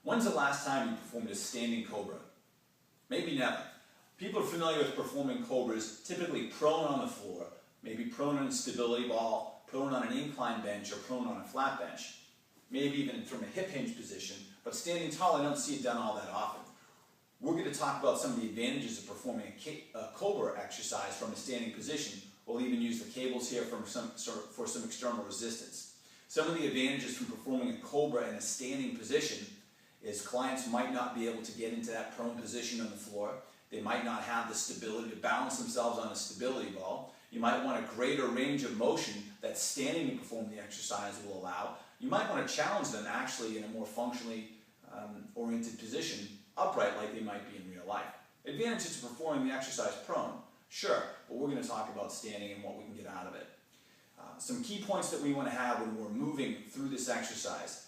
When's the last time you performed a standing cobra? Maybe never. People are familiar with performing cobras typically prone on the floor, maybe prone on a stability ball, prone on an incline bench, or prone on a flat bench. Maybe even from a hip hinge position, but standing tall I don't see it done all that often. We're going to talk about some of the advantages of performing a cobra exercise from a standing position. We'll even use the cables here for some external resistance. Some of the advantages from performing a cobra in a standing position is clients might not be able to get into that prone position on the floor. They might not have the stability to balance themselves on a stability ball. You might want a greater range of motion that standing to perform the exercise will allow. You might want to challenge them actually in a more functionally oriented position, upright like they might be in real life. Advantages to performing the exercise prone, sure, but we're going to talk about standing and what we can get out of it. Some key points that we want to have when we're moving through this exercise.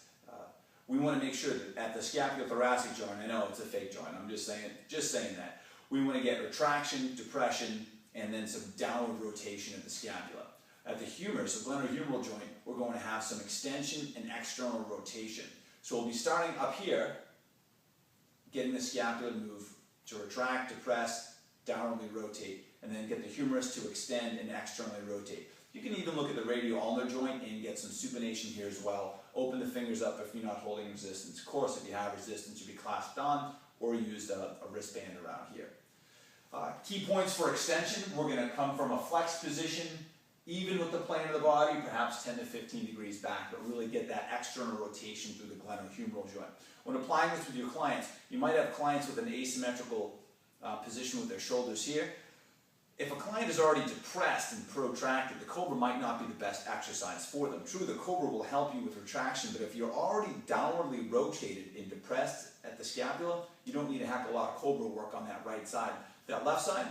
We want to make sure that at the scapulothoracic joint, I know it's a fake joint, I'm just saying that, we want to get retraction, depression, and then some downward rotation of the scapula. At the humerus, the glenohumeral joint, we're going to have some extension and external rotation. So we'll be starting up here, getting the scapula to move, to retract, depress, downwardly rotate, and then get the humerus to extend and externally rotate. You can even look at the radial-ulnar joint and get some supination here as well. Open the fingers up if you're not holding resistance. Of course, if you have resistance, you'll be clasped on or use a wristband around here. Key points for extension, we're going to come from a flexed position, even with the plane of the body, perhaps 10 to 15 degrees back, but really get that external rotation through the glenohumeral joint. When applying this with your clients, you might have clients with an asymmetrical position with their shoulders here. If a client is already depressed and protracted, the cobra might not be the best exercise for them. True, the cobra will help you with retraction, but if you're already downwardly rotated and depressed at the scapula, you don't need a heck of a lot of cobra work on that right side. That left side,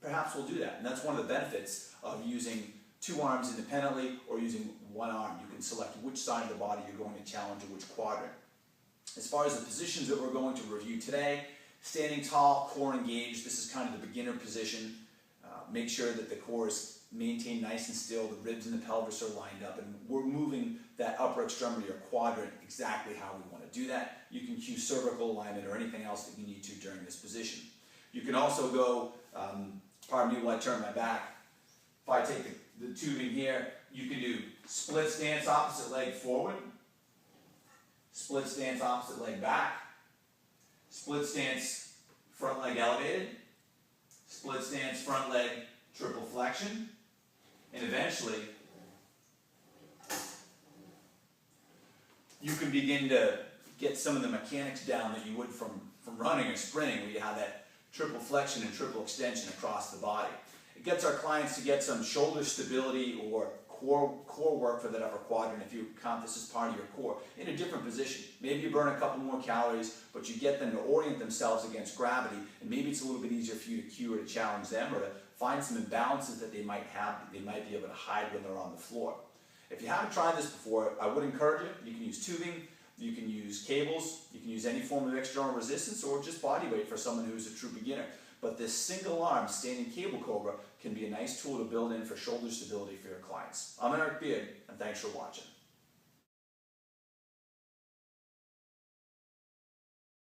perhaps we'll do that. And that's one of the benefits of using two arms independently or using one arm. You can select which side of the body you're going to challenge or which quadrant. As far as the positions that we're going to review today, standing tall, core engaged, this is kind of the beginner position. Make sure that the core is maintained nice and still, the ribs and the pelvis are lined up, and we're moving that upper extremity or quadrant exactly how we want to do that. You can cue cervical alignment or anything else that you need to during this position. You can also go, pardon me while I turn my back, if I take the tubing here, you can do split stance opposite leg forward, split stance opposite leg back, split stance front leg elevated, split stance front leg triple flexion, and eventually you can begin to get some of the mechanics down that you would from running or sprinting, where you have that triple flexion and triple extension across the body. It gets our clients to get some shoulder stability or core work for that upper quadrant, if you count this as part of your core, in a different position. Maybe you burn a couple more calories, but you get them to orient themselves against gravity, and maybe it's a little bit easier for you to cue or to challenge them or to find some imbalances that they might have that they might be able to hide when they're on the floor. If you haven't tried this before, I would encourage it. You can use tubing, you can use cables, you can use any form of external resistance, or just body weight for someone who's a true beginner. But this single arm standing cable cobra can be a nice tool to build in for shoulder stability for your clients. I'm Eric Beard, and thanks for watching.